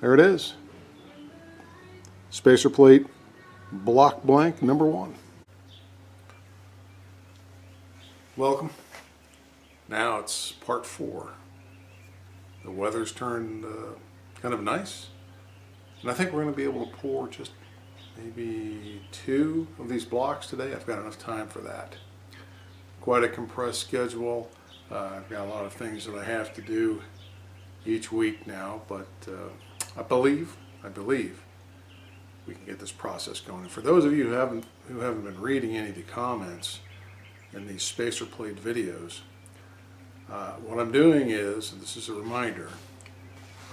There it is. Spacer plate block blank number 1. Welcome. Now it's part 4. The weather's turned kind of nice, and I think we're going to be able to pour just maybe 2 of these blocks today. I've got enough time for that. Quite a compressed schedule. I've got a lot of things that I have to do each week now, but I believe we can get this process going. And for those of you who haven't been reading any of the comments in these spacer plate videos, what I'm doing is, and this is a reminder,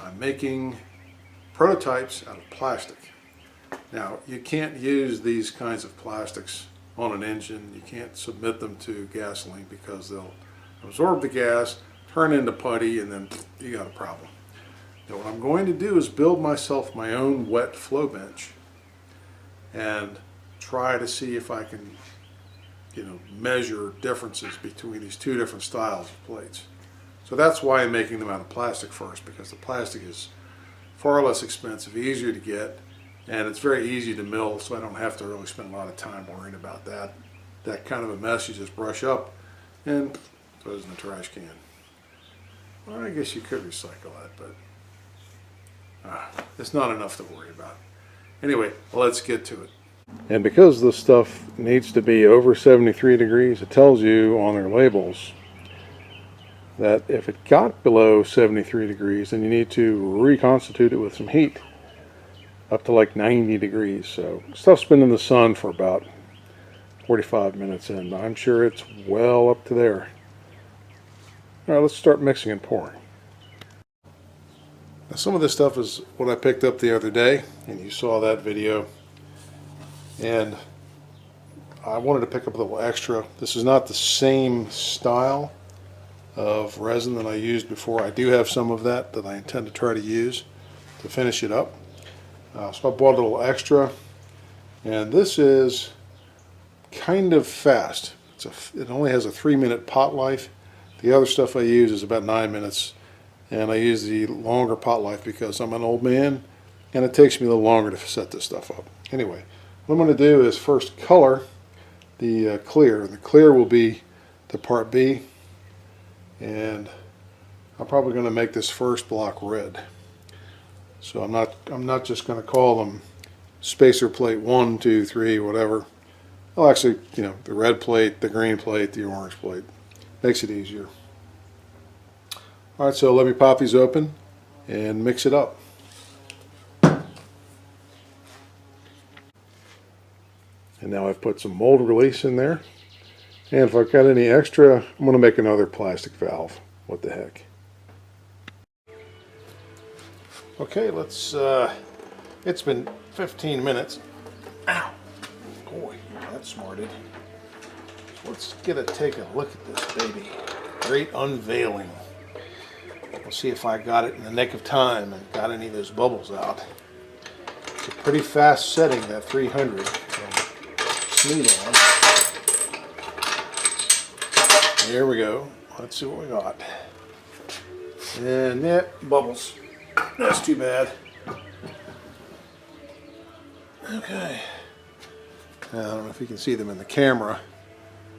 I'm making prototypes out of plastic. Now, you can't use these kinds of plastics on an engine. You can't submit them to gasoline because they'll absorb the gas, turn into putty, and then you got a problem. Now, what I'm going to do is build myself my own wet flow bench and try to see if I can, measure differences between these 2 different styles of plates. So that's why I'm making them out of plastic first, because the plastic is far less expensive, easier to get, and it's very easy to mill, so I don't have to really spend a lot of time worrying about that. That kind of a mess you just brush up and throw it in the trash can. Well, I guess you could recycle that, but it's not enough to worry about. Anyway, let's get to it. And because this stuff needs to be over 73 degrees, it tells you on their labels that if it got below 73 degrees, then you need to reconstitute it with some heat up to like 90 degrees. So stuff's been in the sun for about 45 minutes, and I'm sure it's well up to there. All right, let's start mixing and pouring. Now, some of this stuff is what I picked up the other day, and you saw that video. And I wanted to pick up a little extra. This is not the same style of resin that I used before. I do have some of that I intend to try to use to finish it up. So I bought a little extra, and this is kind of fast. It only has a 3-minute pot life. The other stuff I use is about 9 minutes, and I use the longer pot life because I'm an old man and it takes me a little longer to set this stuff up. Anyway, what I'm going to do is first color the clear. The clear will be the part B, and I'm probably going to make this first block red. So I'm not just going to call them spacer plate 1, 2, 3, whatever. I'll actually, the red plate, the green plate, the orange plate. Makes it easier. All right, so let me pop these open and mix it up. And now I've put some mold release in there. And if I've got any extra, I'm going to make another plastic valve. What the heck. Okay, let's, it's been 15 minutes. Ow! Boy, that smarted. So let's take a look at this baby. Great unveiling. We'll see if I got it in the nick of time and got any of those bubbles out. It's a pretty fast setting, that 300. Sneed on. There we go. Let's see what we got. And yeah, bubbles. That's too bad. Okay. I don't know if you can see them in the camera,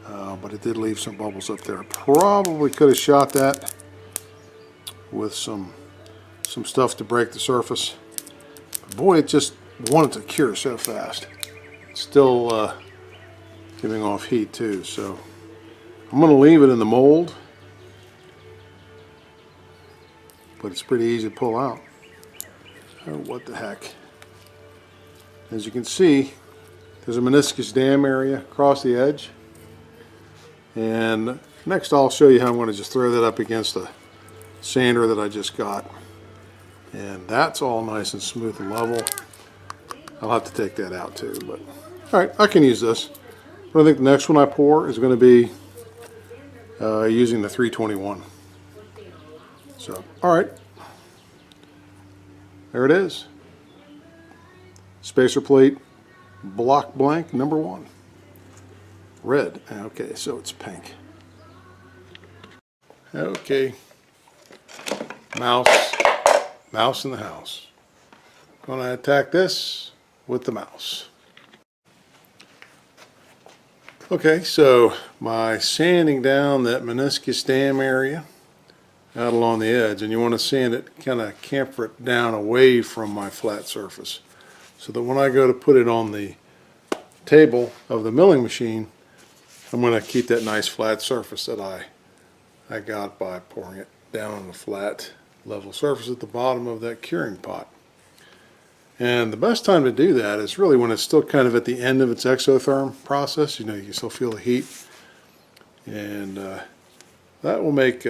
but it did leave some bubbles up there. Probably could have shot that with some stuff to break the surface. But boy, it just wanted to cure so fast. It's still giving off heat too, so I'm going to leave it in the mold, but it's pretty easy to pull out. Oh, what the heck. As you can see, there's a meniscus dam area across the edge, and next I'll show you how I'm going to just throw that up against the sander that I just got, and that's all nice and smooth and level. I'll have to take that out too, but alright, I can use this. But I think the next one I pour is going to be using the 321. So, alright, there it is. Spacer plate block blank number 1. Red. Okay, so it's pink. Okay. Mouse in the house. going to attack this with the mouse. Okay, so by sanding down that meniscus dam area out along the edge, and you want to sand it, kind of camfer it down away from my flat surface, so that when I go to put it on the table of the milling machine, I'm going to keep that nice flat surface that I got by pouring it down on the flat level surface at the bottom of that curing pot. And the best time to do that is really when it's still kind of at the end of its exotherm process. You know, you can still feel the heat, and that will make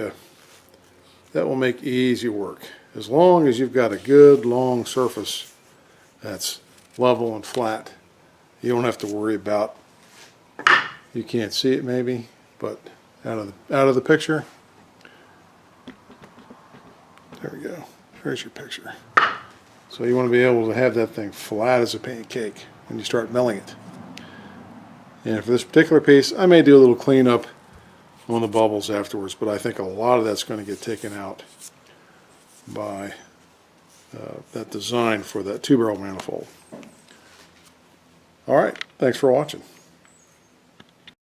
easy work. As long as you've got a good long surface that's level and flat, you don't have to worry about. You can't see it maybe, but out of the picture. There we go. There's your picture. So you want to be able to have that thing flat as a pancake when you start milling it. And for this particular piece, I may do a little cleanup on the bubbles afterwards, but I think a lot of that's going to get taken out by that design for that 2-barrel manifold. All right, thanks for watching.